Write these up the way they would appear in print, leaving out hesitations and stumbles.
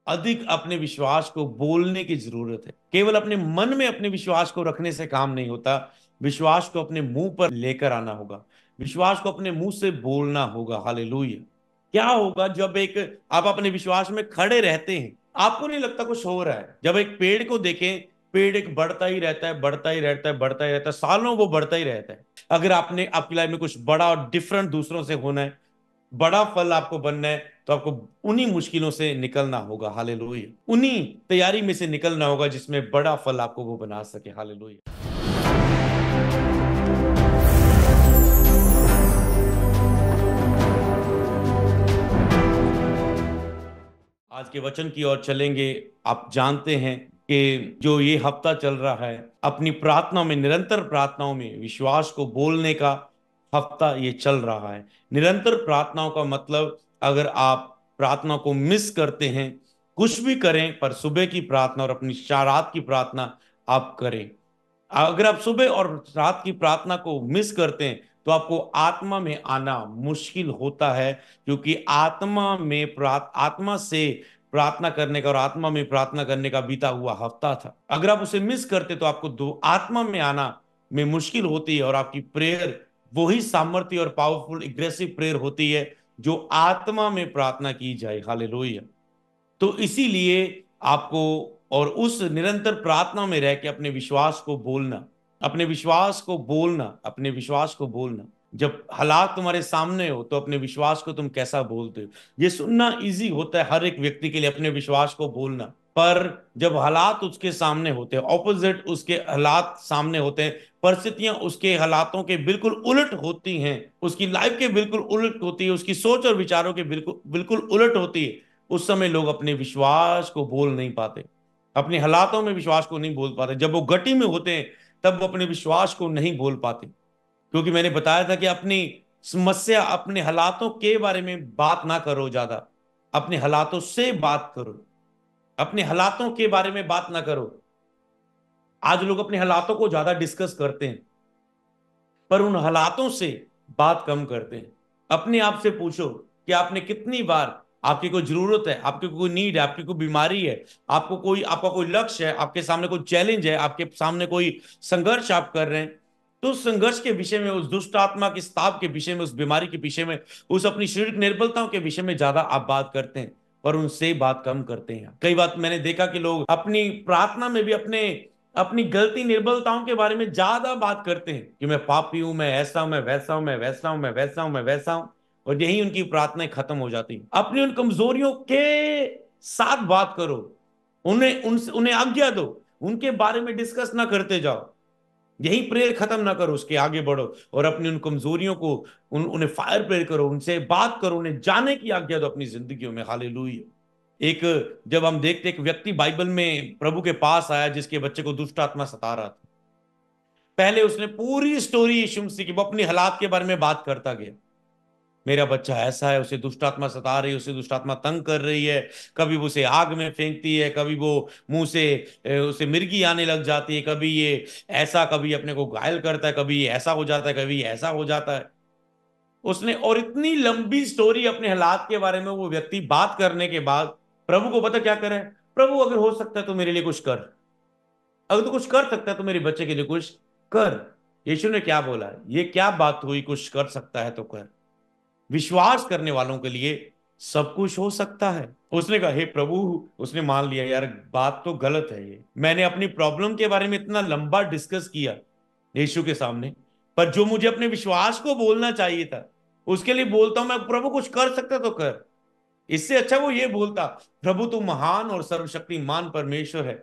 अधिक अपने विश्वास को बोलने की जरूरत है। केवल अपने मन में अपने विश्वास को रखने से काम नहीं होता, विश्वास को अपने मुंह पर लेकर आना होगा, विश्वास को अपने मुंह से बोलना होगा। हालेलुया। क्या होगा जब एक आप अपने विश्वास में खड़े रहते हैं, आपको नहीं लगता कुछ हो रहा है। जब एक पेड़ को देखें, पेड़ एक बढ़ता ही रहता है, बढ़ता ही रहता है, बढ़ता ही रहता है, सालों वो बढ़ता ही रहता है। अगर आपने आपकी लाइफ में कुछ बड़ा और डिफरेंट दूसरों से होना है, बड़ा फल आपको बनना है, तो आपको उन्हीं मुश्किलों से निकलना होगा। हालेलुया। उन्हीं तैयारी में से निकलना होगा जिसमें बड़ा फल आपको वो बना सके। हालेलुया। आज के वचन की ओर चलेंगे। आप जानते हैं कि जो ये हफ्ता चल रहा है, अपनी प्रार्थनाओं में, निरंतर प्रार्थनाओं में विश्वास को बोलने का हफ्ता ये चल रहा है। निरंतर प्रार्थनाओं का मतलब, अगर आप प्रार्थना को मिस करते हैं, कुछ भी करें पर सुबह की प्रार्थना और अपनी रात की प्रार्थना आप करें। अगर आप सुबह और रात की प्रार्थना को मिस करते हैं तो आपको आत्मा में आना मुश्किल होता है, क्योंकि आत्मा से प्रार्थना करने का और आत्मा में प्रार्थना करने का बीता हुआ हफ्ता था। अगर आप उसे मिस करते तो आपको दो आत्मा में आना में मुश्किल होती है, और आपकी प्रेयर वही सामर्थ्य और पावरफुल एग्रेसिव प्रेयर होती है जो आत्मा में प्रार्थना की जाए। हालेलुया। तो इसीलिए आपको और उस निरंतर प्रार्थना में रह के अपने विश्वास को बोलना, अपने विश्वास को बोलना, अपने विश्वास को बोलना। जब हालात तुम्हारे सामने हो तो अपने विश्वास को तुम कैसा बोलते हो, ये सुनना इजी होता है हर एक व्यक्ति के लिए, अपने विश्वास को बोलना। पर जब हालात उसके सामने होते हैं, ऑपोजिट उसके हालात सामने होते हैं, परिस्थितियां उसके हालातों के बिल्कुल उलट होती हैं, उसकी लाइफ के बिल्कुल उलट होती है, उसकी सोच और विचारों के बिल्कुल बिल्कुल उलट होती है, उस समय लोग अपने विश्वास को बोल नहीं पाते, अपने हालातों में विश्वास को नहीं बोल पाते। जब वो गति में होते हैं तब वो अपने विश्वास को नहीं बोल पाते। क्योंकि मैंने बताया था कि अपनी समस्या, अपने हालातों के बारे में बात ना करो ज्यादा, अपने हालातों से बात करो, अपने हालातों के बारे में बात ना करो। आज लोग अपने हालातों को ज्यादा डिस्कस करते हैं, पर उन हालातों से बात कम करते हैं। अपने आप से पूछो कि आपने कितनी बार, आपकी कोई जरूरत है, आपकी कोई नीड है, आपकी कोई बीमारी है, आपका कोई लक्ष्य है, आपके सामने कोई चैलेंज है, आपके सामने कोई संघर्ष आप कर रहे हैं, तो उस संघर्ष के विषय में, उस दुष्ट आत्मा के स्ताव के विषय में, उस बीमारी के विषय में, उस अपनी शारीरिक निर्बलताओं के विषय में ज्यादा आप बात करते हैं, पर उनसे बात कम करते हैं। कई बार मैंने देखा कि लोग अपनी प्रार्थना में भी अपने अपनी गलती निर्बलताओं के बारे में ज्यादा बात करते हैं कि मैं पापी हूं, मैं ऐसा हूं, मैं वैसा हूं, मैं वैसा हूं, मैं वैसा हूं, मैं वैसा हूं, और यही उनकी प्रार्थनाएं खत्म हो जाती हैं। अपनी उन कमजोरियों के साथ बात करो, उन्हें आज्ञा दो, उनके बारे में डिस्कस ना करते जाओ, यही प्रेयर खत्म ना करो, उसके आगे बढ़ो और अपनी उन कमजोरियों को, उन्हें फायर प्रेयर करो, उनसे बात करो, उन्हें जाने की आज्ञा दो अपनी जिंदगियों में। हालेलुया। एक जब हम देखते, एक व्यक्ति बाइबल में प्रभु के पास आया जिसके बच्चे को दुष्ट आत्मा सता रहा था। पहले उसने पूरी स्टोरी यीशु मसीह की, वो अपनी हालात के बारे में बात करता गया। मेरा बच्चा ऐसा है, उसे दुष्ट आत्मा सता रही है, उसे दुष्ट आत्मा तंग कर रही है, कभी वो उसे आग में फेंकती है, कभी वो मुंह से उसे मिर्गी आने लग जाती है, कभी ये ऐसा, कभी अपने को घायल करता है, कभी ये ऐसा हो जाता है, कभी ये ऐसा हो जाता है। उसने और इतनी लंबी स्टोरी अपने हालात के बारे में वो व्यक्ति बात करने के बाद प्रभु को पता क्या करे, प्रभु अगर हो सकता है तो मेरे लिए कुछ कर, अगर तू कुछ कर सकता है तो मेरे बच्चे के लिए कुछ कर। यीशु ने क्या बोला, ये क्या बात हुई, कुछ कर सकता है तो कर। विश्वास करने वालों के लिए सब कुछ हो सकता है। उसने कहा हे प्रभु, उसने मान लिया यार बात तो गलत है, ये मैंने अपनी प्रॉब्लम के बारे में इतना लंबा डिस्कस किया यीशु के सामने, पर जो मुझे अपने विश्वास को बोलना चाहिए था उसके लिए बोलता हूं मैं, प्रभु कुछ कर सकता तो कर। इससे अच्छा वो ये बोलता, प्रभु तू महान और सर्वशक्तिमान परमेश्वर है,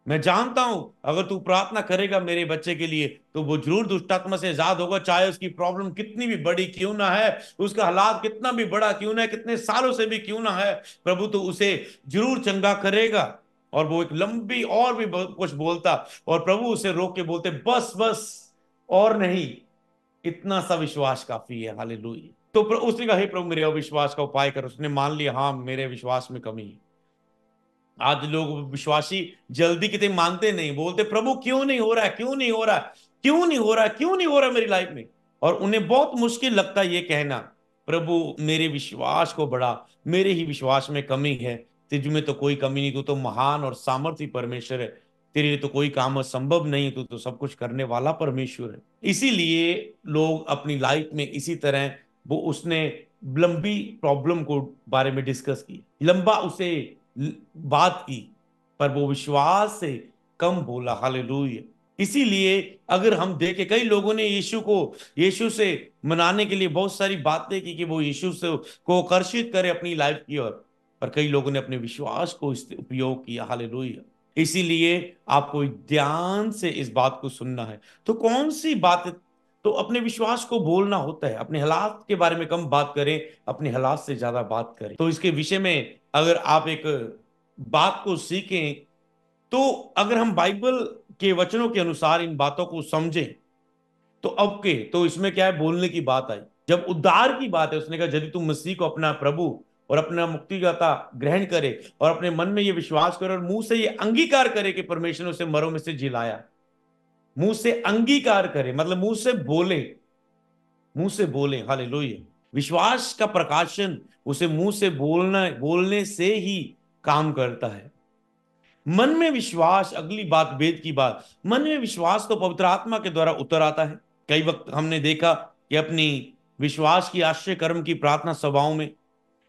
मैं जानता हूं अगर तू प्रार्थना करेगा मेरे बच्चे के लिए तो वो जरूर दुष्टात्मा से आजाद होगा, चाहे उसकी प्रॉब्लम कितनी भी बड़ी क्यों ना है, उसका हालात कितना भी बड़ा क्यों ना है, कितने सालों से भी क्यों ना है, प्रभु तो उसे जरूर चंगा करेगा। और वो एक लंबी और भी बहुत कुछ बोलता, और प्रभु उसे रोक के बोलते बस बस, और नहीं, इतना सा विश्वास काफी है। हालेलुया। तो उसने कहा हे प्रभु मेरे अविश्वास का उपाय कर। उसने मान लिया हाँ मेरे विश्वास में कमी है। आज लोग विश्वासी जल्दी कितने मानते नहीं, बोलते प्रभु क्यों नहीं हो रहा है, क्यों नहीं हो रहा है, क्यों नहीं हो रहा है, क्यों नहीं हो रहा है मेरी लाइफ में। और उन्हें बहुत मुश्किल लगता है ये कहना, प्रभु मेरे विश्वास को बढ़ा, मेरे ही विश्वास में कमी है, तुझ में तो कोई कमी नहीं, तू तो महान और सामर्थी परमेश्वर है, तेरे लिए तो कोई काम असंभव नहीं है, तू तो सब कुछ करने वाला परमेश्वर है। इसीलिए लोग अपनी लाइफ में इसी तरह, वो उसने लंबी प्रॉब्लम को बारे में डिस्कस की, लंबा उसे बात की, पर वो विश्वास से कम बोला। हालेलुया। इसीलिए अगर हम देखें, कई लोगों ने यीशु से मनाने के लिए बहुत सारी बातें की कि वो यीशु से को आकर्षित करे अपनी लाइफ की ओर, पर कई लोगों ने अपने विश्वास को इस उपयोग किया। हालेलुया। इसीलिए आपको ध्यान से इस बात को सुनना है। तो कौन सी बात? तो अपने विश्वास को बोलना होता है, अपने हालात के बारे में कम बात करें, अपने हालात से ज्यादा बात करें। तो इसके विषय में अगर आप एक बात को सीखें, तो अगर हम बाइबल के वचनों के अनुसार इन बातों को समझें, तो अब के तो इसमें क्या है, बोलने की बात आई। जब उद्धार की बात है, उसने कहा यदि तुम मसीह को अपना प्रभु और अपना मुक्तिदाता ग्रहण करे और अपने मन में ये विश्वास करे और मुंह से ये अंगीकार करे कि परमेश्वर ने उसे मरों में से जिलाया, मुंह से अंगीकार करे मतलब मुंह से बोले, मुंह से बोले। हालेलुया। विश्वास का प्रकाशन उसे मुंह से बोलने से ही काम करता है। मन में विश्वास, अगली बात, वेद की बात, मन में विश्वास तो पवित्र आत्मा के द्वारा उतर आता है। कई वक्त हमने देखा कि अपनी विश्वास की आश्रय कर्म की प्रार्थना सभाओं में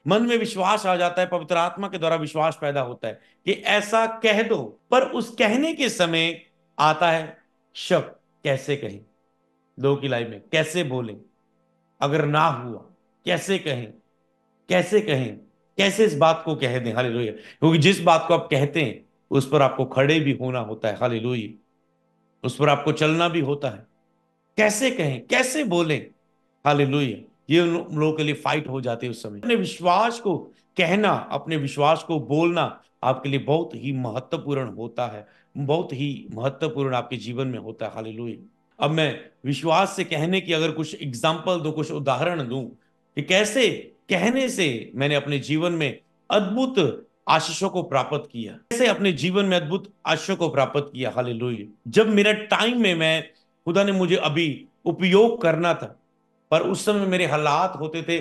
मन में विश्वास आ जाता है, पवित्र आत्मा के द्वारा विश्वास पैदा होता है कि ऐसा कह दो, पर उस कहने के समय आता है शक, कैसे कहें, लोगों की लाइफ में कैसे बोलें, अगर ना हुआ कैसे कहें, कैसे कहें, कैसे इस बात को कह दें। हालेलुया। क्योंकि जिस बात को आप कहते हैं उस पर आपको खड़े भी होना होता है। हालेलुया। उस पर आपको चलना भी होता है। कैसे कहें, कैसे बोलें। हालेलुया। ये उन लोगों के लिए फाइट हो जाती है उस समय। अपने विश्वास को कहना, अपने विश्वास को बोलना आपके लिए बहुत ही महत्वपूर्ण होता है, बहुत ही महत्वपूर्ण आपके जीवन में होता है। हालेलुया। अब मैं विश्वास से कहने की अगर कुछ एग्जाम्पल दूं, कुछ उदाहरण दूं कि कैसे कहने से मैंने अपने जीवन में अद्भुत आशीषों को प्राप्त किया, कैसे अपने जीवन में अद्भुत आशीषों को प्राप्त किया। हालेलुया। जब मेरा टाइम में मैं, खुदा ने मुझे अभी उपयोग करना था, पर उस समय मेरे हालात होते थे,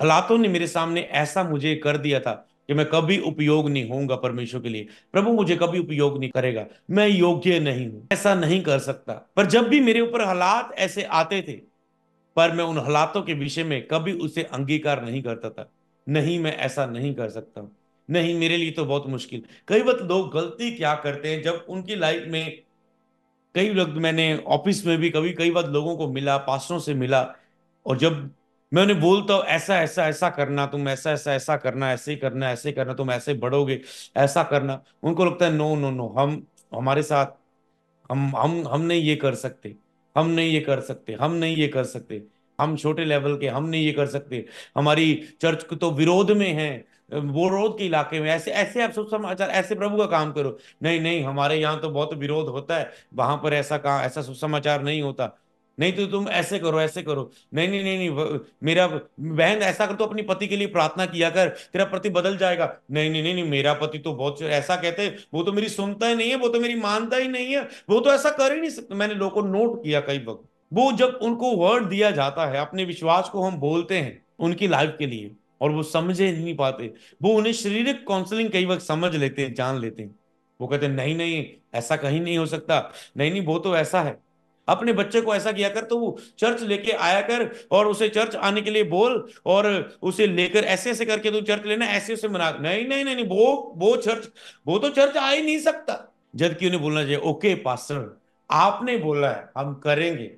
हालातों ने मेरे सामने ऐसा मुझे कर दिया था कि मैं कभी उपयोग नहीं होऊंगा परमेश्वर के लिए, प्रभु मुझे कभी उपयोग नहीं करेगा, मैं योग्य नहीं हूं, ऐसा नहीं कर सकता। पर जब भी मेरे ऊपर हालात ऐसे आते थे, पर मैं उन हालातों के विषय में कभी उसे अंगीकार नहीं करता था। नहीं, मैं ऐसा नहीं कर सकता, नहीं मेरे लिए तो बहुत मुश्किल। कई बार लोग गलती क्या करते हैं, जब उनकी लाइफ में, कई लोग, मैंने ऑफिस में भी कभी कई बार लोगों को मिला, पास्टरों से मिला, और जब मैं उन्हें बोलता हूँ ऐसा ऐसा ऐसा करना, तुम ऐसा ऐसा ऐसा करना, ऐसे ही करना, ऐसे करना, तुम ऐसे बढ़ोगे, ऐसा करना, उनको लगता है नो नो नो, हम हमारे साथ, हम नहीं ये कर सकते, हम नहीं ये कर सकते, हम नहीं ये कर सकते, हम छोटे लेवल के, हम नहीं ये कर सकते, हमारी चर्च को तो विरोध में है, वो विरोध के इलाके में, ऐसे ऐसे आप सब समाचार, ऐसे प्रभु का काम करो। नहीं नहीं, हमारे यहाँ तो बहुत विरोध होता है, वहां पर ऐसा कहा, ऐसा सुसमाचार नहीं होता। नहीं तो तुम ऐसे करो, ऐसे करो। नहीं नहीं नहीं नहीं, मेरा बहन ऐसा कर, तो अपनी पति के लिए प्रार्थना किया कर, तेरा पति बदल जाएगा। नहीं नहीं नहीं नहीं, मेरा पति तो बहुत ऐसा कहते हैं, वो तो मेरी सुनता ही नहीं है, वो तो मेरी मानता ही नहीं है, वो तो ऐसा कर ही नहीं सकता। मैंने लोगों को नोट किया कई वक्त, वो जब उनको वर्ड दिया जाता है, अपने विश्वास को हम बोलते हैं उनकी लाइफ के लिए, और वो समझे नहीं पाते, वो उन्हें शारीरिक काउंसलिंग कई वक्त समझ लेते हैं, जान लेते हैं। वो कहते हैं नहीं नहीं, ऐसा कहीं नहीं हो सकता, नहीं नहीं वो तो ऐसा है। अपने बच्चे को ऐसा किया कर, तो वो चर्च लेके आया कर और उसे चर्च आने के लिए बोल, और उसे लेकर ऐसे ऐसे करके तू चर्च लेना, ऐसे उसे मना। नहीं नहीं नहीं नहीं, वो चर्च, वो तो चर्च आ ही नहीं सकता। जबकि उन्हें बोलना चाहिए ओके पास्टर, आपने बोला है, हम करेंगे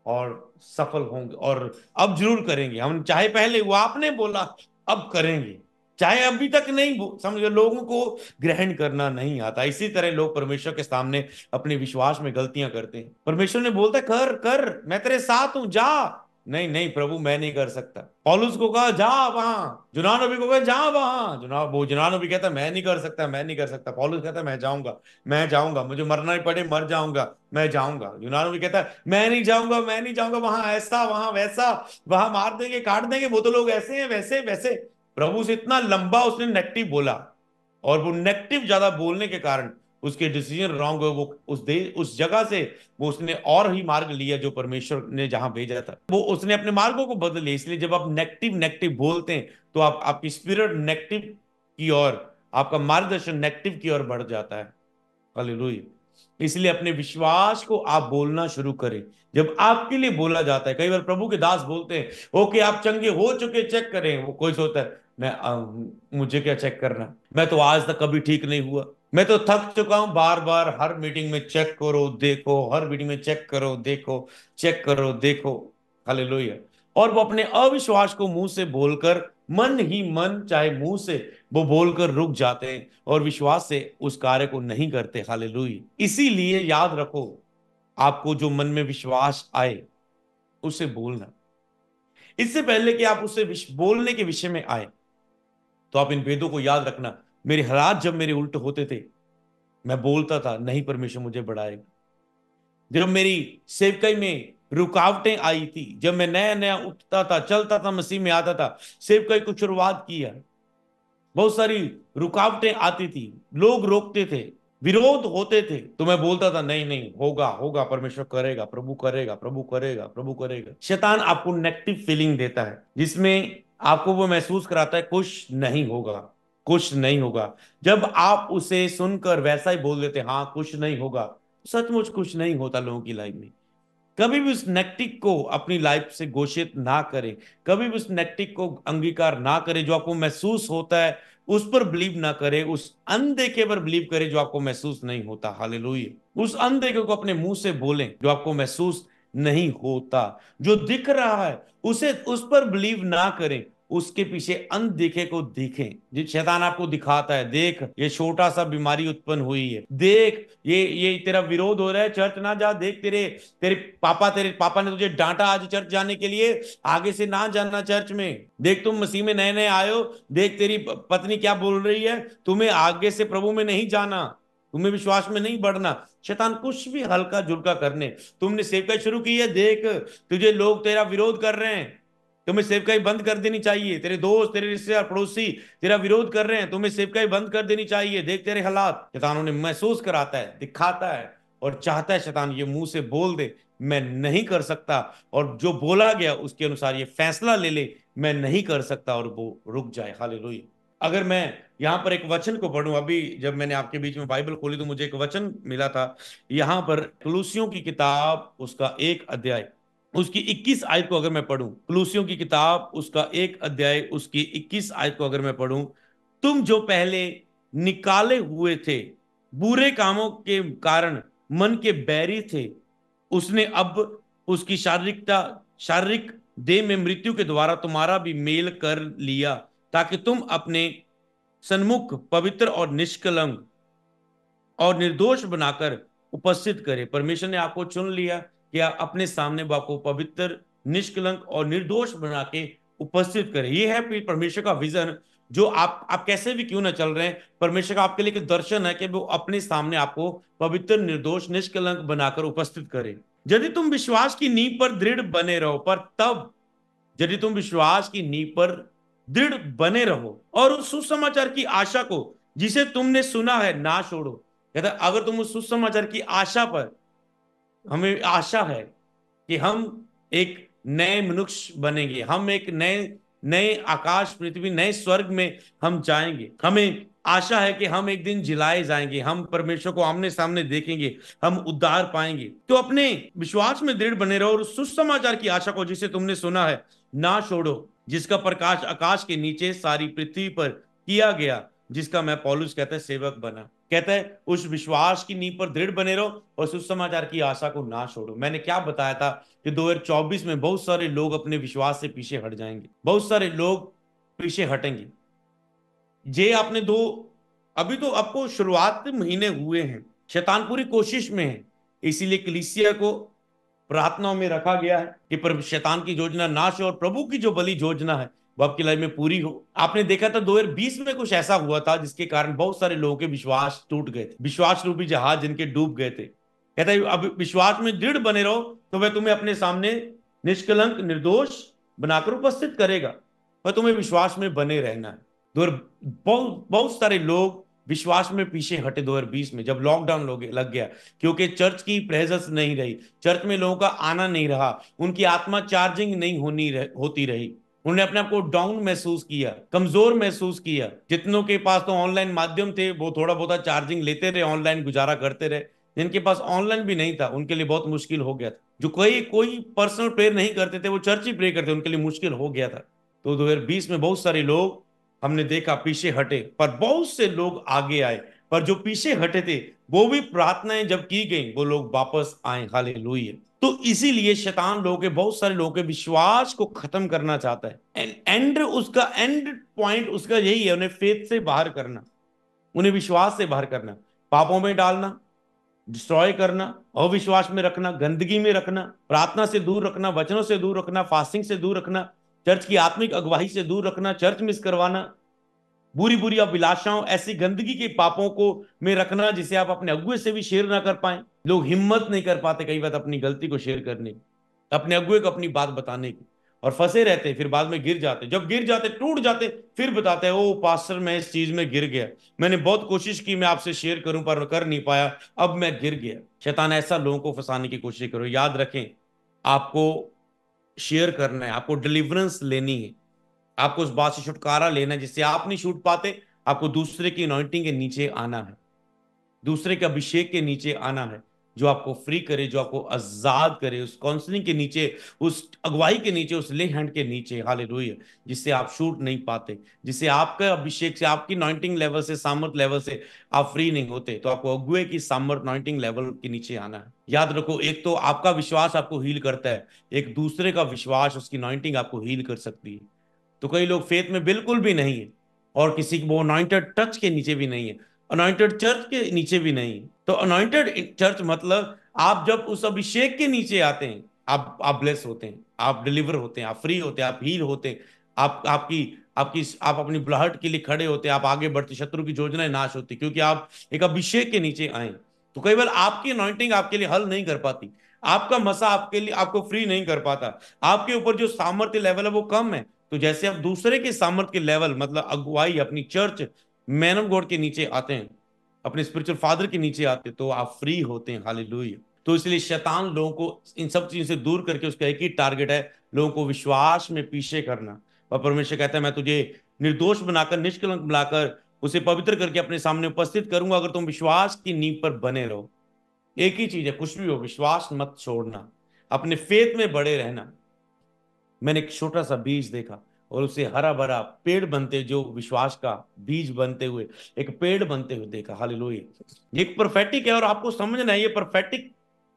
और सफल होंगे, और अब जरूर करेंगे हम, चाहे पहले वो आपने बोला, अब करेंगे, चाहे अभी तक नहीं। समझो, लोगों को ग्रहण करना नहीं आता। इसी तरह लोग परमेश्वर के सामने अपने विश्वास में गलतियां करते हैं। परमेश्वर ने बोलता है कर कर, मैं तेरे साथ हूं, जा। नहीं नहीं प्रभु, मैं नहीं कर सकता। पौलुस को कहा जा वहां, जुनान नबी को कहा जा वहां, जुनान नबी कहता मैं नहीं कर सकता, मैं नहीं कर सकता। पौलुस कहता मैं जाऊंगा, मैं जाऊंगा, मुझे मरना ही पड़े मर जाऊंगा, मैं जाऊंगा। यूनान भी कहता है मैं नहीं जाऊंगा, मैं नहीं जाऊंगा, वहां ऐसा, वहां वैसा, वहां मार देंगे, काट देंगे, वो तो लोग ऐसे हैं, वैसे वैसे। प्रभु से इतना लंबा उसने नेगेटिव बोला, और वो नेगेटिव ज्यादा बोलने के कारण उसके डिसीजन रॉन्ग हुए। वो उस जगह से वो उसने और ही मार्ग लिया जो परमेश्वर ने जहां भेजा था, वो उसने अपने मार्गों को बदल लिया। इसलिए जब आप नेगेटिव नेगेटिव बोलते हैं, तो आप आपकी स्पिरिट नेगेटिव की ओर आपका मार्गदर्शन नेगेटिव की ओर बढ़ जाता है। हालेलुया। इसलिए अपने विश्वास को आप बोलना शुरू करें। जब आपके लिए बोला जाता है, कई बार प्रभु के दास बोलते हैं, ओके आप चंगे हो चुके, चेक करें। वो कोई सोचता है, मुझे क्या चेक करना, मैं तो आज तक कभी ठीक नहीं हुआ, मैं तो थक चुका हूं बार बार हर मीटिंग में चेक करो देखो, हर मीटिंग में चेक करो देखो, चेक करो देखो। हालेलुया। और वो अपने अविश्वास को मुंह से बोलकर, मन ही मन चाहे मुंह से वो बोलकर रुक जाते हैं और विश्वास से उस कार्य को नहीं करते। हालेलुया। इसीलिए याद रखो, आपको जो मन में विश्वास आए उसे बोलना। इससे पहले कि आप उसे बोलने के विषय में आए, तो आप इन भेदों को याद रखना। मेरे हालात जब मेरे उल्ट होते थे, मैं बोलता था नहीं परमेश्वर मुझे बढ़ाएगा। जब मेरी सेवकाई में रुकावटें आई थी, जब मैं नया नया उठता था, चलता था, मसीह में आता था, सेवकाई को शुरुआत किया, बहुत सारी रुकावटें आती थी, लोग रोकते थे, विरोध होते थे, तो मैं बोलता था नहीं नहीं होगा होगा, परमेश्वर करेगा, प्रभु करेगा, प्रभु करेगा, प्रभु करेगा। शैतान आपको नेगेटिव फीलिंग देता है, जिसमें आपको वो महसूस कराता है कुछ नहीं होगा, कुछ नहीं होगा। जब आप उसे सुनकर वैसा ही बोल देते, हाँ कुछ नहीं होगा, तो सचमुच कुछ नहीं होता लोगों की लाइफ में। कभी भी उस नेगेटिव को अपनी लाइफ से घोषित ना करें, कभी भी उस नेगेटिव को अंगीकार ना करें। जो आपको महसूस होता है उस पर बिलीव ना करें, उस अनदेखे पर बिलीव करें जो आपको महसूस नहीं होता। हालेलुया। उस अनदेखे को अपने मुंह से बोलें जो आपको महसूस नहीं होता। जो दिख रहा है उसे उस पर बिलीव ना करें, उसके पीछे अनदेखे को देखें। जो शैतान आपको दिखाता है, देख ये छोटा सा बीमारी उत्पन्न हुई है, देख ये तेरा विरोध हो रहा है, चर्च ना जा, देख तेरे पापा ने तुझे डांटा आज चर्च जाने के लिए, आगे से ना जाना चर्च में, देख तुम मसीह में नए नए आए हो, देख तेरी पत्नी क्या बोल रही है, तुम्हें आगे से प्रभु में नहीं जाना, तुम्हें विश्वास में नहीं बढ़ना। शैतान कुछ भी हल्का झुल्का करने, तुमने सेवकाई शुरू की है, देख तुझे लोग तेरा विरोध कर रहे हैं, तुम्हें सेवकाई बंद कर देनी चाहिए, तेरे दोस्त तेरे रिश्तेदार पड़ोसी तेरा विरोध कर रहे हैं, तुम्हें सेवकाई बंद कर देनी चाहिए, देख तेरे हालात। शैतान उन्हें महसूस कराता है, दिखाता है और चाहता है शैतान ये मुंह से बोल दे मैं नहीं कर सकता, और जो बोला गया उसके अनुसार ये फैसला ले ले मैं नहीं कर सकता, और वो रुक जाए। हालेलुया। अगर मैं यहाँ पर एक वचन को पढ़ूं, अभी जब मैंने आपके बीच में बाइबल खोली तो मुझे एक वचन मिला था यहाँ पर, कुलुसियों की किताब उसका 1 अध्याय उसकी 21 आयत को अगर मैं पढ़ूं, कुलुसियों की किताब उसका 1 अध्याय उसकी 21 आयत को अगर मैं पढ़ूं, तुम जो पहले निकाले हुए थे बुरे कामों के कारण मन के बैरी थे, उसने अब उसकी शारीरिक देह में मृत्यु के द्वारा तुम्हारा भी मेल कर लिया, ताकि तुम अपने सन्मुख पवित्र और निष्कलंक और निर्दोष बनाकर उपस्थित करे। परमेश्वर ने आपको चुन लिया कि आप अपने सामने आपको पवित्र, निष्कलंक और निर्दोष बना के उपस्थित करे। ये है परमेश्वर का विजन। जो आप कैसे भी क्यों ना चल रहे हैं, परमेश्वर का आपके लिए एक दर्शन है कि वो अपने सामने आपको पवित्र, निर्दोष, निष्कलंक बनाकर उपस्थित करे। यदि तुम विश्वास की नींव पर दृढ़ बने रहो, पर तब यदि तुम विश्वास की नींव पर दृढ़ बने रहो और उस सुसमाचार की आशा को जिसे तुमने सुना है ना छोड़ो। कहता है अगर तुम उस सुसमाचार की आशा पर, हमें आशा है कि हम एक नए मनुष्य बनेंगे, हम एक नए नए आकाश पृथ्वी नए स्वर्ग में हम जाएंगे, हमें आशा है कि हम एक दिन जिलाए जाएंगे, हम परमेश्वर को आमने सामने देखेंगे, हम उद्धार पाएंगे। तो अपने विश्वास में दृढ़ बने रहो और सुसमाचार की आशा को जिसे तुमने सुना है ना छोड़ो, जिसका प्रकाश आकाश के नीचे सारी पृथ्वी पर किया गया, जिसका मैं पौलुस कहता है सेवक बना। कहता है उस विश्वास की नींव पर दृढ़ बने रहो और सुसमाचार की आशा को ना छोड़ो। मैंने क्या बताया था कि 2024 में बहुत सारे लोग अपने विश्वास से पीछे हट जाएंगे, बहुत सारे लोग पीछे हटेंगे। जे आपने दो, अभी तो आपको शुरुआत महीने हुए हैं, शैतान पूरी कोशिश में है, इसीलिए कलीसिया को प्रार्थनाओं में रखा गया है कि पर शैतान की योजना नाश हो और प्रभु की जो बलि योजना है वो आपकी लाइफ में पूरी हो। आपने देखा था 2020 में कुछ ऐसा हुआ था जिसके कारण बहुत सारे लोगों के विश्वास टूट गए थे, विश्वास रूपी जहाज जिनके डूब गए थे। कहता है अब विश्वास में दृढ़ बने रहो तो वह तुम्हें अपने सामने निष्कलंक निर्दोष बनाकर उपस्थित करेगा, और तुम्हें विश्वास में बने रहना है। बहुत बहुत सारे लोग विश्वास में पीछे हटे 2020 में, जब लॉकडाउन लग गया, क्योंकि चर्च की प्रेजेंस नहीं रही, चर्च में लोगों का आना नहीं रहा, उनकी आत्मा चार्जिंग नहीं होती रही, उन्होंने अपने आप को डाउन महसूस किया, कमजोर महसूस किया। जितनों के पास तो ऑनलाइन माध्यम थे वो थोड़ा बहुत चार्जिंग लेते रहे, ऑनलाइन गुजारा करते रहे। जिनके पास ऑनलाइन भी नहीं था उनके लिए बहुत मुश्किल हो गया था। जो कोई कोई पर्सनल प्रेयर नहीं करते थे वो चर्च ही प्रे करते, उनके लिए मुश्किल हो गया था। तो 2020 में बहुत सारे लोग हमने देखा पीछे हटे, पर बहुत से लोग आगे आए। पर जो पीछे हटे थे वो भी प्रार्थनाएं जब की गई वो लोग वापस आए। हालेलुया। तो इसीलिए शैतान लोगों के, बहुत सारे लोगों के विश्वास को खत्म करना चाहता है। एंड उसका एंड पॉइंट उसका यही है, उन्हें फेथ से बाहर करना, उन्हें विश्वास से बाहर करना, पापों में डालना, डिस्ट्रॉय करना, अविश्वास में रखना, गंदगी में रखना, प्रार्थना से दूर रखना, वचनों से दूर रखना, फास्टिंग से दूर रखना, चर्च की आत्मिक अगुवाई से दूर रखना, चर्च मिस करवाना, बुरी बुरी अभिलाषाओं, ऐसी गंदगी के पापों को में रखना जिसे आप अपने अगुए से भी शेयर ना कर पाए। लोग हिम्मत नहीं कर पाते कई बार अपनी गलती को शेयर करने की, अपने अगुए को अपनी बात बताने की, और फंसे रहते, फिर बाद में गिर जाते। जब गिर जाते, टूट जाते, फिर बताते हैं ओ पास्टर मैं इस चीज में गिर गया, मैंने बहुत कोशिश की मैं आपसे शेयर करूं पर कर नहीं पाया, अब मैं गिर गया। शैतान ऐसा लोगों को फंसाने की कोशिश करो। याद रखें, आपको शेयर करना है, आपको डिलीवरेंस लेनी है, आपको उस बात से छुटकारा लेना है जिससे आप नहीं छूट पाते। आपको दूसरे की अनॉइंटिंग के नीचे आना है, दूसरे के अभिषेक के नीचे आना है, जो आपको फ्री करे, जो आपको आजाद करे, उस काउंसलिंग के नीचे, उस अगुवाई के नीचे, उस ले हैंड के नीचे। हालेलुया। जिससे आप छूट नहीं पाते, जिससे आपका अभिषेक से, आपकी नॉइंटिंग लेवल से, सामर्थ लेवल से आप फ्री नहीं होते, तो आपको अगुए की सामर्थ नॉइंटिंग लेवल के नीचे आना है। याद रखो, एक तो आपका विश्वास आपको हील करता है, एक दूसरे का विश्वास, उसकी नॉइंटिंग आपको हील कर सकती है। तो कई लोग फेथ में बिल्कुल भी नहीं है, और किसी वो अनॉइंटेड टच के नीचे भी नहीं है, अनॉइंटेड चर्च के नीचे भी नहीं। तो अनॉइंटेड चर्च मतलब आप जब उस अभिषेक के नीचे आते हैं, आप ब्लेस होते हैं, आप डिलीवर होते हैं, आप फ्री होते हैं, आप हील होते हैं, आप आपकी आपकी आप अपनी बुलाहट के लिए खड़े होते हैं, आप आगे बढ़ते, शत्रु की योजनाएं नाश होती, क्योंकि आप एक अभिषेक के नीचे आए। तो कई बार आपकी अनॉइंटिंग आपके लिए हल नहीं कर पाती, आपका मसा आपके लिए आपको फ्री नहीं कर पाता, आपके ऊपर जो सामर्थ्य लेवल है वो कम है। तो जैसे आप दूसरे के सामर्थ्य के लेवल, मतलब अगुवाई, अपनी चर्च, मैन ऑफ गॉड के नीचे आते हैं, अपने स्पिरिचुअल फादर के नीचे आते हैं, तो आप फ्री होते हैं। हालेलुया। तो इसलिए शैतान लोगों को इन सब चीजों से दूर करके, उसका एक ही टारगेट है, लोगों को विश्वास में पीछे करना। और परमेश्वर कहता है मैं तुझे निर्दोष बनाकर, निष्कलंक बनाकर, उसे पवित्र करके अपने सामने उपस्थित करूंगा, अगर तुम विश्वास की नींव पर बने रहो। एक ही चीज है, कुछ भी हो, विश्वास मत छोड़ना, अपने फेथ में बड़े रहना। मैंने एक छोटा सा बीज देखा और उसे हरा भरा पेड़ बनते, जो विश्वास का बीज बनते हुए एक पेड़ बनते हुए देखा। हालेलुया। ये एक प्रोफेटिक है, और आपको समझना है ये प्रोफेटिक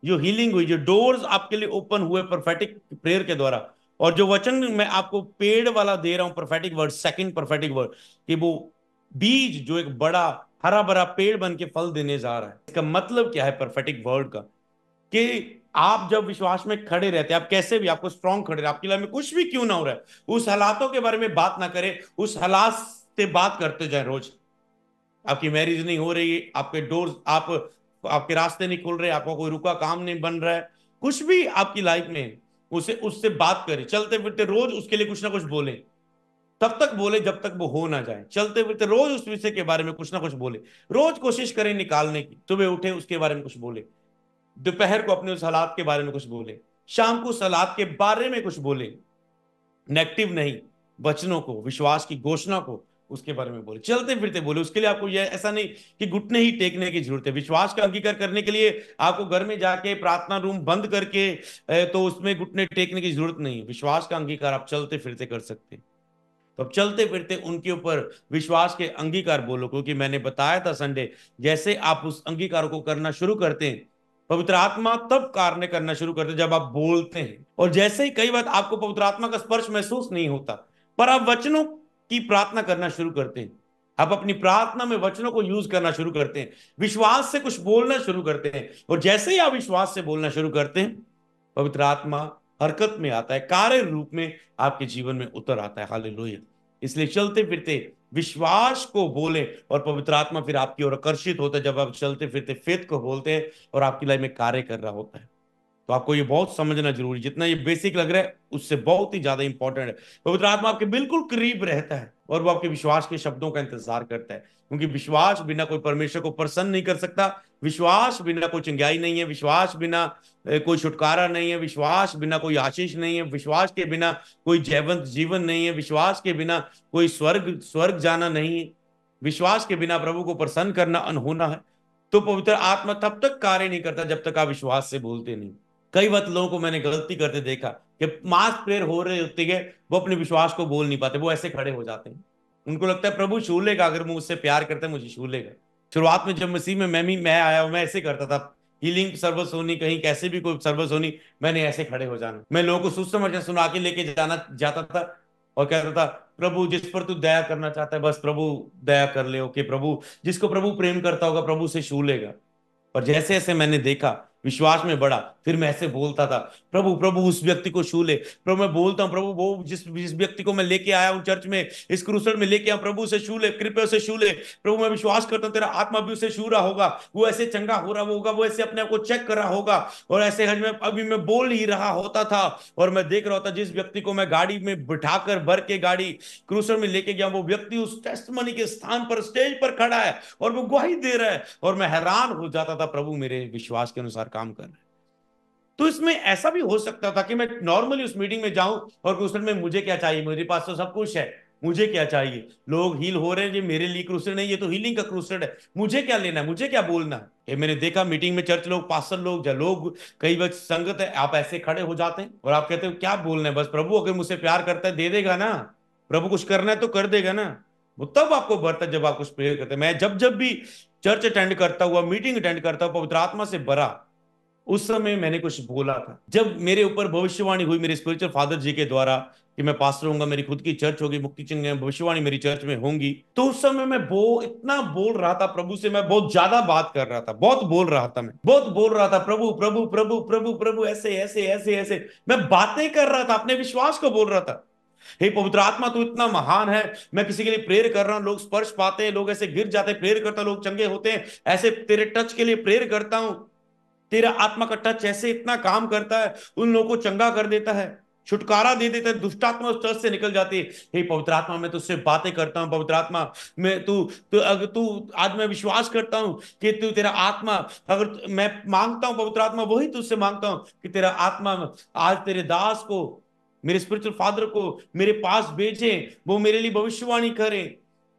जो हीलिंग हुई, जो डोर्स आपके लिए ओपन हुए प्रोफेटिक प्रेयर के द्वारा, और जो वचन मैं आपको पेड़ वाला दे रहा हूं, prophetic word, second prophetic word, कि वो बीज जो एक बड़ा हरा भरा पेड़ बन के फल देने जा रहा है। इसका मतलब क्या है प्रोफेटिक वर्ड का? कि आप जब विश्वास में खड़े रहते हैं, आप कैसे भी, आपको स्ट्रांग खड़े रहे, आपकी लाइफ में कुछ भी क्यों ना हो रहा है, उस हालातों के बारे में बात ना करें, उस हालात से बात करते जाए रोज। आपकी मैरिज नहीं हो रही, आपके डोर, आपके रास्ते नहीं खुल रहे, आपका कोई रुका काम नहीं बन रहा है, कुछ भी आपकी लाइफ में, उसे उससे बात करें, चलते फिरते रोज उसके लिए कुछ ना कुछ बोले। तब तक बोले जब तक वो हो ना जाए, चलते फिरते रोज उस विषय के बारे में कुछ ना कुछ बोले। रोज कोशिश करें निकालने की, सुबह उठे उसके बारे में कुछ बोले, दोपहर को अपने उस हालात के बारे में कुछ बोले, शाम को उस हालात के बारे में कुछ बोले। नेगेटिव नहीं, वचनों को, विश्वास की घोषणा को, उसके बारे में बोले, चलते फिरते बोले। उसके लिए आपको यह ऐसा नहीं कि घुटने ही टेकने की जरूरत है। विश्वास का अंगीकार करने के लिए आपको घर में जाके प्रार्थना रूम बंद करके तो उसमें घुटने टेकने की जरूरत नहीं है। विश्वास का अंगीकार आप चलते फिरते कर सकते हैं। तो अब चलते फिरते उनके ऊपर विश्वास के अंगीकार बोलो, क्योंकि मैंने बताया था संडे, जैसे आप उस अंगीकार को करना शुरू करते हैं, पवित्र आत्मा तब कार्य करना शुरू करते हैं जब आप बोलते हैं। और जैसे ही कई बार आपको पवित्र आत्मा का स्पर्श महसूस नहीं होता, पर आप वचनों की प्रार्थना करना शुरू करते हैं, आप अपनी प्रार्थना में वचनों को यूज करना शुरू करते हैं, विश्वास से कुछ बोलना शुरू करते हैं, और जैसे ही आप विश्वास से बोलना शुरू करते हैं, पवित्र आत्मा हरकत में आता है, कार्य रूप में आपके जीवन में उतर आता है। हालेलुया। इसलिए चलते फिरते विश्वास को बोले, और पवित्र आत्मा फिर आपकी ओर आकर्षित होता है जब आप चलते फिरते फेथ को बोलते हैं और आपकी लाइफ में कार्य कर रहा होता है। तो आपको ये बहुत समझना जरूरी, जितना ये बेसिक लग रहा है उससे बहुत ही ज्यादा इंपॉर्टेंट है। पवित्र आत्मा आपके बिल्कुल करीब रहता है और वो आपके विश्वास के शब्दों का इंतजार करता है, क्योंकि विश्वास बिना कोई परमेश्वर को प्रसन्न नहीं कर सकता। विश्वास बिना कोई चंगाई नहीं है, विश्वास बिना कोई छुटकारा नहीं है, विश्वास बिना कोई आशीष नहीं है, विश्वास के बिना कोई जैवंत जीवन नहीं है, विश्वास के बिना कोई स्वर्ग स्वर्ग जाना नहीं है, विश्वास के बिना प्रभु को प्रसन्न करना अनहोना है। तो पवित्र आत्मा तब तक कार्य नहीं करता जब तक आप विश्वास से बोलते नहीं। कई बार लोगों को मैंने गलती करते देखा कि मास प्रेयर हो रहे होती है, वो अपने विश्वास को बोल नहीं पाते, वो ऐसे खड़े हो जाते हैं। उनको लगता है प्रभु छू लेगा, अगर वो मुझसे प्यार करते हैं मुझे छू लेगा। शुरुआत में जब मसीह में मैं आया हूं, मैं ऐसे करता था। हीलिंग सर्विस होनी, कहीं कैसे भी कोई सर्विस होनी, मैंने ऐसे खड़े हो जाना, मैं लोगों को सुसमाचार सुना के लेके जाना जाता था और कहता था प्रभु जिस पर तू दया करना चाहता है बस प्रभु दया कर ले, ओके प्रभु, जिसको प्रभु प्रेम करता होगा प्रभु से छू लेगा। और जैसे जैसे मैंने देखा विश्वास में बढ़ा, फिर मैं ऐसे बोलता था प्रभु प्रभु उस व्यक्ति को छू ले। प्रभु मैं बोलता हूँ प्रभु वो जिस जिस व्यक्ति को मैं लेके आया हूँ चर्च में, इस क्रूसर में लेके आया, प्रभु से छू ले, कृपया उसे छू ले। प्रभु मैं विश्वास करता हूँ तेरा आत्मा भी उसे छू रहा होगा, वो ऐसे चंगा हो रहा होगा, वो ऐसे अपने आप को चेक कर रहा होगा। और ऐसे हज में अभी मैं बोल ही रहा होता था और मैं देख रहा होता जिस व्यक्ति को मैं गाड़ी में बिठाकर भर के गाड़ी क्रूसर में लेके गया, वो व्यक्ति उस टेस्टमनी के स्थान पर स्टेज पर खड़ा है और वो गवाही दे रहा है और मैं हैरान हो जाता था प्रभु मेरे विश्वास के अनुसार काम कर रहे हैं। तो इसमें ऐसा भी हो सकता था कि मैं नॉर्मली उस मीटिंग में जाऊं और क्रूसर में मुझे क्या चाहिए, मेरे पास तो सब कुछ है, मुझे क्या चाहिए, लोग हील हो रहे हैं, ये मेरे लिए क्रूसर नहीं, ये तो हीलिंग का क्रूसर है, मुझे क्या लेना है, मुझे क्या बोलना है। ये मैंने देखा मीटिंग में चर्च लोग, पास्टर लोग, या लोग कई वक्त संगत है, आप ऐसे खड़े हो जाते हैं और आप कहते हो क्या बोलना है, बस प्रभु अगर मुझसे प्यार करता है दे देगा ना, प्रभु कुछ करना है तो कर देगा ना। वो तब आपको बढ़ता है जब आप कुछ प्रेयर करते हैं। मैं जब जब भी चर्च अटेंड करता हुआ, मीटिंग अटेंड करता हुआ पवित्र आत्मा से भरा, उस समय मैंने कुछ बोला था। जब मेरे ऊपर भविष्यवाणी हुई मेरे स्पिरिचुअल फादर जी के द्वारा कि मैं पास्टर होऊंगा, मेरी खुद की चर्च होगी, मुक्ति चिन्ह में भविष्यवाणी मेरी चर्च में होंगी, तो उस समय मैं इतना बोल रहा था प्रभु से, मैं बहुत ज्यादा बात कर रहा था, बहुत बोल रहा था, मैं बहुत बोल रहा था प्रभु प्रभु प्रभु प्रभु प्रभु, ऐसे ऐसे ऐसे ऐसे मैं बातें कर रहा था, अपने विश्वास को बोल रहा था। हे पवित्र आत्मा तू इतना महान है, मैं किसी के लिए प्रेयर कर रहा हूं, लोग स्पर्श पाते हैं, लोग ऐसे गिर जाते हैं, प्रेयर करता लोग चंगे होते हैं, ऐसे तेरे टच के लिए प्रेयर करता हूं, तेरा आत्मा का टच ऐसे इतना काम करता है, उन लोगों को चंगा कर देता है, छुटकारा दे देता है, दुष्ट आत्मा उस टच से निकल जाती है। हे पवित्र आत्मा मैं तुझसे बातें करता हूं, पवित्र आत्मा मैं तू अगर तू आज मैं विश्वास करता हूं कि तू तेरा आत्मा, अगर मैं मांगता हूं पवित्र आत्मा वही तुझसे मांगता हूं कि तेरा आत्मा आज तेरे दास को, मेरे स्पिरिचुअल फादर को मेरे पास भेजे, वो मेरे लिए भविष्यवाणी करें,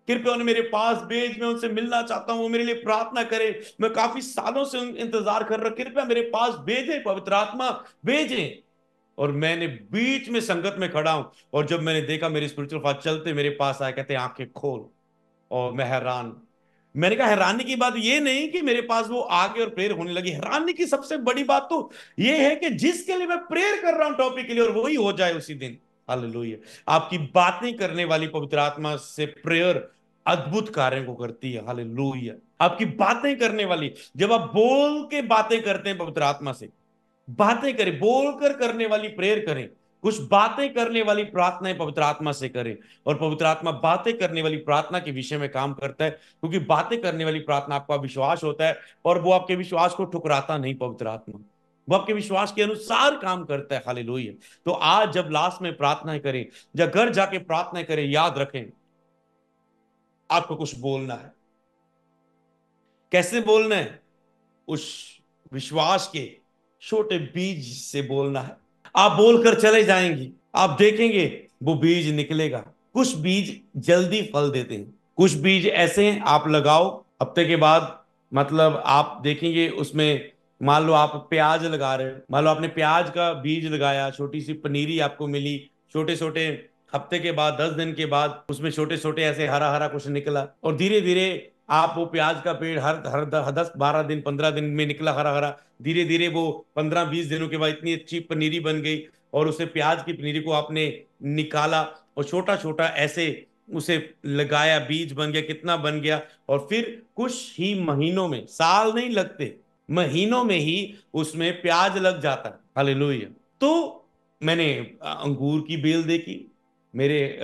कृपया उन्हें मेरे पास भेज, मैं उनसे मिलना चाहता हूं, वो मेरे लिए प्रार्थना करे, मैं काफी सालों से इंतजार कर रहा हूं, कृपया मेरे पास भेजे पवित्र आत्मा भेजे। और मैंने बीच में संगत में खड़ा हूं और जब मैंने देखा मेरे स्पिरिचुअल फादर चलते मेरे पास आए, कहते आंखें खोल, और मैं हैरान। मैंने कहा हैरानी की बात ये नहीं कि मेरे पास वो आगे और प्रेयर होने लगी, हैरानी की सबसे बड़ी बात तो ये है कि जिसके लिए मैं प्रेयर कर रहा हूं टॉपिक के लिए, और वही हो जाए उसी दिन। हालेलुया। आपकी बातें करने वाली पवित्र आत्मा से प्रेयर अद्भुत कार्यों को करती है। हालेलुया। आपकी बातें करने वाली, जब आप बोल के बातें करते हैं पवित्र आत्मा से, बातें करें, बोलकर करने वाली प्रेयर करें, कुछ बातें करने वाली प्रार्थनाएं पवित्र आत्मा से करें। और पवित्र आत्मा बातें करने वाली प्रार्थना के विषय में काम करता है, क्योंकि बातें करने वाली प्रार्थना आपका विश्वास होता है और वो आपके विश्वास को ठुकराता नहीं। पवित्र आत्मा वो आपके विश्वास के अनुसार काम करता है। हालेलुया। तो आज जब लास्ट में प्रार्थनाएं करें, जब घर जाके प्रार्थनाएं करें, याद रखें आपको कुछ बोलना है। कैसे बोलना है? उस विश्वास के छोटे बीज से बोलना है। आप बोलकर चले जाएंगी, आप देखेंगे वो बीज निकलेगा। कुछ बीज जल्दी फल देते हैं, कुछ बीज ऐसे हैं आप लगाओ, हफ्ते के बाद मतलब आप देखेंगे उसमें, मान लो आप प्याज लगा रहे हो, मान लो आपने प्याज का बीज लगाया, छोटी सी पनीरी आपको मिली, छोटे छोटे, हफ्ते के बाद 10 दिन के बाद उसमें छोटे छोटे ऐसे हरा हरा कुछ निकला, और धीरे धीरे आप वो प्याज का पेड़ हर हर 10 12 दिन 15 दिन में निकला हरा हरा, धीरे धीरे वो 15 20 दिनों के बाद इतनी अच्छी पनीरी बन गई, और उसे प्याज की पनीरी को आपने निकाला और छोटा छोटा ऐसे उसे लगाया, बीज बन गया, कितना बन गया, और फिर कुछ ही महीनों में, साल नहीं लगते, महीनों में ही उसमें प्याज लग जाता है। हालेलुया। तो मैंने अंगूर की बेल देखी, मेरे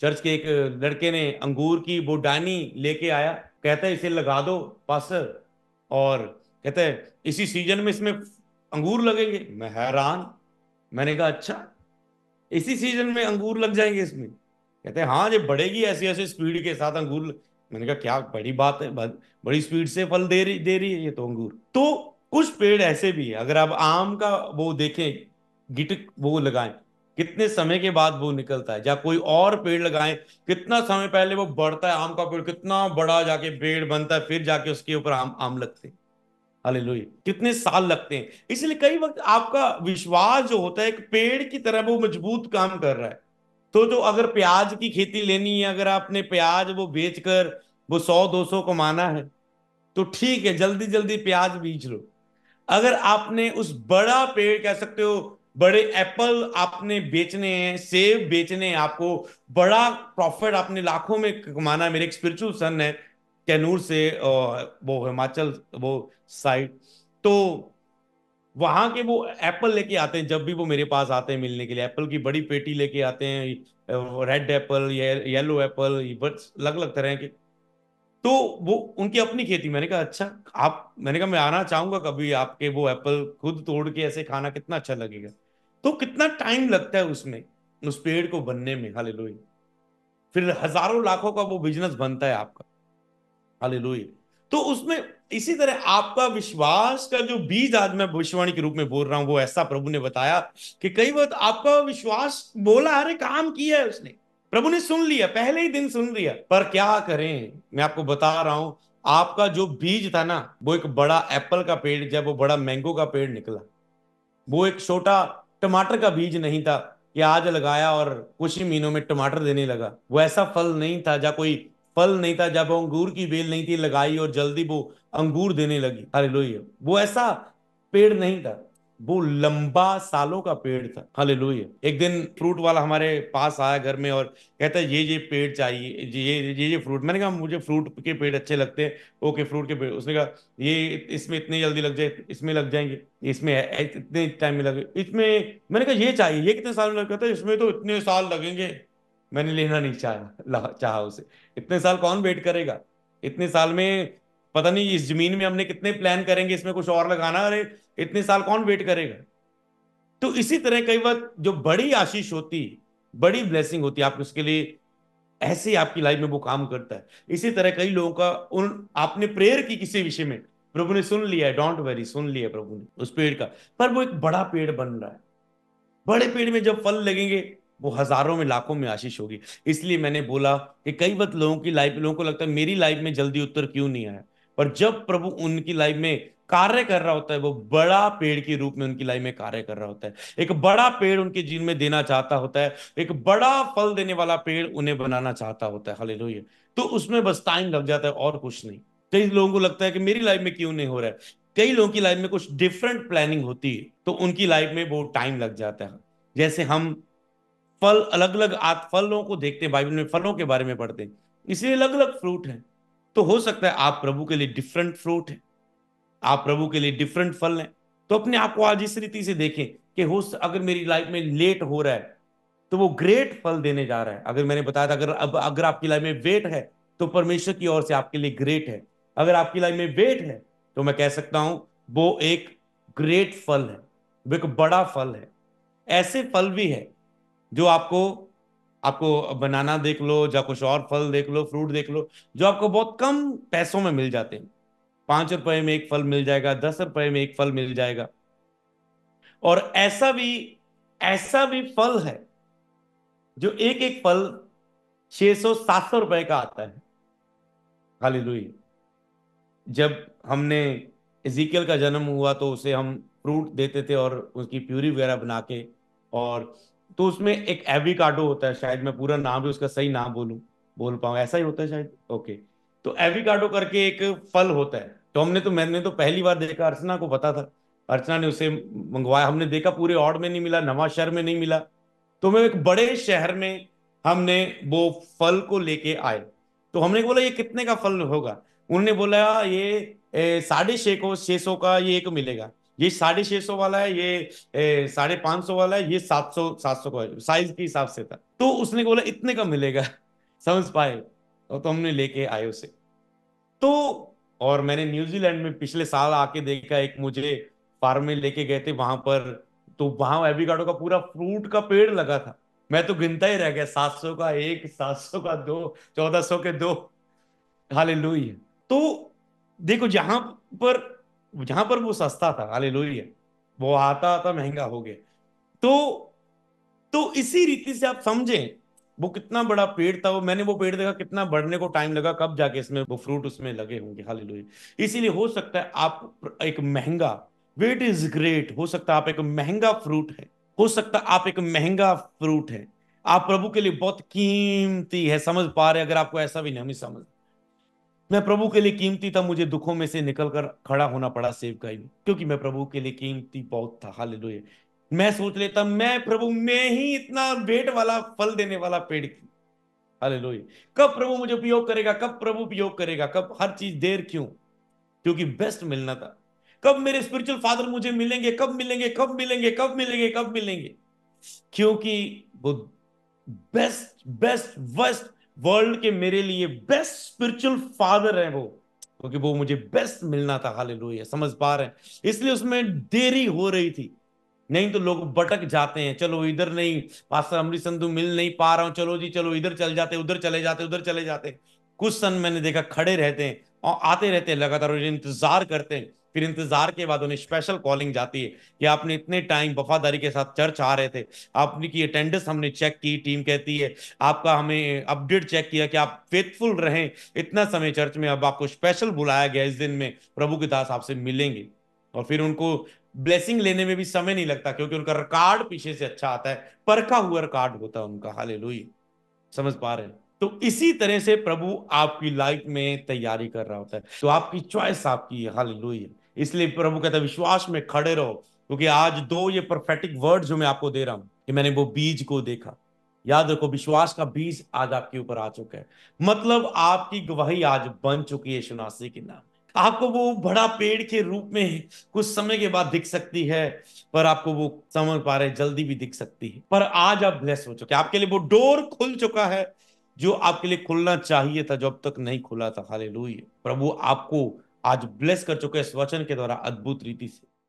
चर्च के एक लड़के ने अंगूर की वो डानी लेके आया, कहता है इसे लगा दो पास्टर, और कहता है इसी सीजन में इसमें अंगूर लगेंगे। मैं हैरान, मैंने कहा अच्छा, इसी सीजन में अंगूर लग जाएंगे इसमें? कहते हैं हाँ, ये बढ़ेगी ऐसी ऐसी स्पीड के साथ अंगूर मैंने कहा क्या बड़ी बात है, बड़ी स्पीड से फल दे रही है ये तो अंगूर। तो कुछ पेड़ ऐसे भी है, अगर आप आम का वो देखें, गिट वो लगाएं, कितने समय के बाद वो निकलता है, या कोई और पेड़ लगाएं, कितना समय पहले वो बढ़ता है, आम का पेड़ कितना बड़ा जाके पेड़ बनता है, फिर जाके उसके ऊपर आम आम लगते हैं। हालेलुया, कितने साल लगते हैं। इसलिए कई वक्त आपका विश्वास जो होता है एक पेड़ की तरह वो मजबूत काम कर रहा है। तो जो अगर प्याज की खेती लेनी है, अगर आपने प्याज वो बेचकर वो 100-200 कमाना है, तो ठीक है, जल्दी जल्दी प्याज बीज लो। अगर आपने उस बड़ा पेड़ कह सकते हो, बड़े एप्पल आपने बेचने हैं, सेब बेचने हैं आपको, बड़ा प्रॉफिट आपने लाखों में कमाना है। मेरे एक स्पिरिचुअल सन है कैनूर से, वो हिमाचल वो साइड, तो वहां के वो एप्पल लेके आते हैं, जब भी वो मेरे पास आते हैं मिलने के लिए, एप्पल की बड़ी पेटी लेके आते हैं, रेड एप्पल, येलो एप्पल, बस अलग अलग तरह के। तो वो उनकी अपनी खेती। मैंने कहा अच्छा, आप, मैंने कहा मैं आना चाहूंगा कभी, आपके वो एप्पल खुद तोड़ के ऐसे खाना कितना अच्छा लगेगा। तो कितना टाइम लगता है उसमें, उस पेड़ को बनने में। हालेलुया, फिर हजारों लाखों का वो बिजनेस बनता है आपका। हालेलुया। तो उसमें इसी तरह आपका विश्वास का जो बीज आज मैं भविष्यवाणी के रूप में बोल रहा हूं, वो ऐसा प्रभु ने बताया कि कई बार आपका विश्वास बोला, अरे काम किया है उसने, प्रभु ने सुन लिया, पहले ही दिन सुन लिया, पर क्या करें, मैं आपको बता रहा हूं, आपका जो बीज था ना, वो एक बड़ा एप्पल का पेड़, जब वो बड़ा मैंगो का पेड़ निकला, वो एक छोटा टमाटर का बीज नहीं था कि आज लगाया और कुछ ही महीनों में टमाटर देने लगा। वो ऐसा फल नहीं था, जब कोई फल नहीं था, जब वो अंगूर की बेल नहीं थी लगाई और जल्दी वो अंगूर देने लगी। हालेलुया, वो ऐसा पेड़ नहीं था, वो लंबा सालों का पेड़ था। हालेलुया। एक दिन फ्रूट वाला हमारे पास आया घर में और कहता है ये पेड़ चाहिए, ये फ्रूट। मैंने कहा मुझे फ्रूट के पेड़ अच्छे लगते हैं। ओके, फ्रूट के पेड़। उसने कहा ये इसमें इतने जल्दी लग जाए, इसमें लग जाएंगे, इसमें इतने टाइम में लगे, इसमें। मैंने कहा ये चाहिए, ये कितने साल में लगता है? इसमें तो इतने साल लगेंगे। मैंने लेना नहीं चाहा उसे। इतने साल कौन वेट करेगा? इतने साल में पता नहीं इस जमीन में हमने कितने प्लान करेंगे, इसमें कुछ और लगाना, अरे इतने साल कौन वेट करेगा? तो इसी तरह कई बार जो बड़ी आशीष होती, बड़ी ब्लेसिंग होती है आपको, उसके लिए ऐसे ही आपकी लाइफ में वो काम करता है। इसी तरह कई लोगों का, उन आपने प्रेयर की किसी विषय में, प्रभु ने सुन लिया है, डोंट वेरी, सुन लिया है प्रभु ने उस पेड़ का, पर वो एक बड़ा पेड़ बन रहा है। बड़े पेड़ में जब फल लगेंगे, वो हजारों में लाखों में आशीष होगी। इसलिए मैंने बोला कि कई बार लोगों को लगता है मेरी लाइफ में जल्दी उत्तर क्यों नहीं आया, पर जब प्रभु उनकी लाइफ में कार्य कर रहा होता है, वो बड़ा पेड़ के रूप में उनकी लाइफ में कार्य कर रहा होता है, एक बड़ा पेड़ उनके जीवन में देना चाहता होता है, एक बड़ा फल देने वाला पेड़ उन्हें बनाना चाहता होता है। हालेलुया। तो उसमें बस टाइम लग जाता है और कुछ नहीं। कई लोगों को लगता है कि मेरी लाइफ में क्यों नहीं हो रहा है, कई लोगों की लाइफ में कुछ डिफरेंट प्लानिंग होती है, तो उनकी लाइफ में वो टाइम लग जाता है। जैसे हम फल अलग अलग फलों को देखते हैं, बाइबल में फलों के बारे में पढ़ते हैं, इसलिए अलग अलग फ्रूट हैं। तो हो सकता है आप प्रभु के लिए डिफरेंट फ्रूट हैं, आप प्रभु के लिए डिफरेंट फल हैं। तो अपने आप को आज इस रीति से देखें कि अगर मेरी लाइफ में लेट हो रहा है, तो वो ग्रेट फल देने जा रहा है। अगर मैंने बताया था, अगर आपकी लाइफ में वेट है, तो परमेश्वर की ओर से आपके लिए ग्रेट है। अगर आपकी लाइफ में वेट है, तो मैं कह सकता हूं वो एक ग्रेट फल है, वो एक बड़ा फल है। ऐसे फल भी है जो आपको आपको बनाना देख लो, या कुछ और फल देख लो, फ्रूट देख लो, जो आपको बहुत कम पैसों में मिल जाते हैं। 5 रुपए में एक फल मिल जाएगा, 10 रुपए में एक फल मिल जाएगा। और ऐसा भी फल है जो एक एक फल 600-700 रुपए का आता है। हालेलुया। जब हमने इजिकियल का जन्म हुआ, तो उसे हम फ्रूट देते थे और उसकी प्यूरी वगैरह बना के, और तो उसमें एक एविकाडो होता है, शायद मैं पूरा नाम भी उसका सही नाम बोल पाऊँ, ऐसा ही होता है शायद। ओके। तो एविकाडो करके एक फल होता है, तो मैंने तो पहली बार देखा, अर्चना को पता था, अर्चना ने उसे मंगवाया, हमने देखा पूरे ऑड में नहीं मिला, नवा शहर में नहीं मिला, तो मैं एक बड़े शहर में हमने वो फल को लेके आए। तो हमने बोला ये कितने का फल होगा? उन्होंने बोला ये 650 का ये एक मिलेगा, ये 650 वाला है, ये 550 वाला है, ये 700 का है, साइज के हिसाब से था। तो उसने बोला इतने का मिलेगा। समझ पाए? तो हमने लेके आए उसे। तो और मैंने न्यूजीलैंड में पिछले साल आके देखा, एक मुझे फार्म में लेके गए थे वहां पर, तो वहां एवोकाडो का पूरा फ्रूट का पेड़ लगा था। मैं तो गिनता ही रह गया, 700 का एक, 700 का दो, 1400 के दो। हालेलुया। तो देखो, जहां पर वो सस्ता था, हालेलुया, वो आता आता महंगा हो गया। तो इसी रीति से आप समझें, वो कितना बड़ा पेड़ था। वो पेड़ देखा कितना बढ़ने को टाइम लगा, कब जाके इसमें वो फ्रूट उसमें लगे होंगे। हालेलुया। इसीलिए हो सकता है आप एक महंगा, वेट इज ग्रेट, हो सकता है आप एक महंगा फ्रूट है, हो सकता है आप एक महंगा फ्रूट है, आप प्रभु के लिए बहुत कीमती है। समझ पा रहे? अगर आपको ऐसा भी नहीं समझ, मैं प्रभु के लिए कीमती था, मुझे दुखों में से निकलकर खड़ा होना पड़ा सेवकाई में, क्योंकि मैं प्रभु के लिए कीमती बहुत था। हालेलुया। मैं सोच लेता, मैं प्रभु में ही इतना वेट वाला फल देने वाला पेड़ क्यों? हालेलुया। कब प्रभु मुझे उपयोग करेगा, कब प्रभु उपयोग करेगा, कब, हर चीज देर क्यों? क्योंकि बेस्ट मिलना था। कब मेरे स्पिरिचुअल फादर मुझे मिलेंगे, कब मिलेंगे, कब मिलेंगे, कब मिलेंगे, कब मिलेंगे? क्योंकि वो बेस्ट बेस्ट बेस्ट वर्ल्ड के मेरे लिए बेस्ट स्पिरिचुअल फादर है वो, क्योंकि वो मुझे बेस्ट मिलना था। हालेलुया। समझ पा रहे हैं? इसलिए उसमें देरी हो रही थी। नहीं तो लोग भटक जाते हैं, चलो इधर नहीं, पास्टर अमरीश संधू मिल नहीं पा रहा हूं, चलो जी चलो इधर चल जाते, उधर चले जाते, उधर चले जाते। कुछ सन मैंने देखा खड़े रहते हैं और आते रहते हैं लगातार, और इंतजार करते हैं। फिर इंतजार के बाद उन्हें स्पेशल कॉलिंग जाती है कि आपने इतने टाइम वफादारी के साथ चर्च आ रहे थे, आपने की अटेंडेंस हमने चेक की, टीम कहती है आपका, हमें अपडेट चेक किया कि आप फेथफुल रहें इतना समय चर्च में, अब आपको स्पेशल बुलाया गया इस दिन में, प्रभु के दास आपसे मिलेंगे। और फिर उनको ब्लेसिंग लेने में भी समय नहीं लगता, क्योंकि उनका रिकॉर्ड पीछे से अच्छा आता है, परखा हुआ रिकॉर्ड होता है उनका। हालेलुया। समझ पा रहे हैं? तो इसी तरह से प्रभु आपकी लाइफ में तैयारी कर रहा होता है, तो आपकी चॉइस आपकी है। हालेलुया। इसलिए प्रभु कहता है विश्वास में खड़े रहो, क्योंकि आज दो ये प्रोफेटिक वर्ड जो मैं आपको दे रहा हूं, कि मैंने वो बीज को देखा। याद रखो, विश्वास का बीज आज आपके ऊपर आ चुका है, मतलब आपकी गवाही आज बन चुकी है यीशु मसीह के नाम। आपको वो बड़ा पेड़ के रूप में कुछ समय के बाद दिख सकती है, पर आपको वो, समझ पा रहे, जल्दी भी दिख सकती है, पर आज आप ब्लेस हो चुके, आपके लिए वो डोर खुल चुका है जो आपके लिए खुलना चाहिए था, जो अब तक नहीं खुला था। हालेलुया। प्रभु आपको आज ब्लेस कर चुके हैं इस वचन के द्वारा अद्भुत रीति से।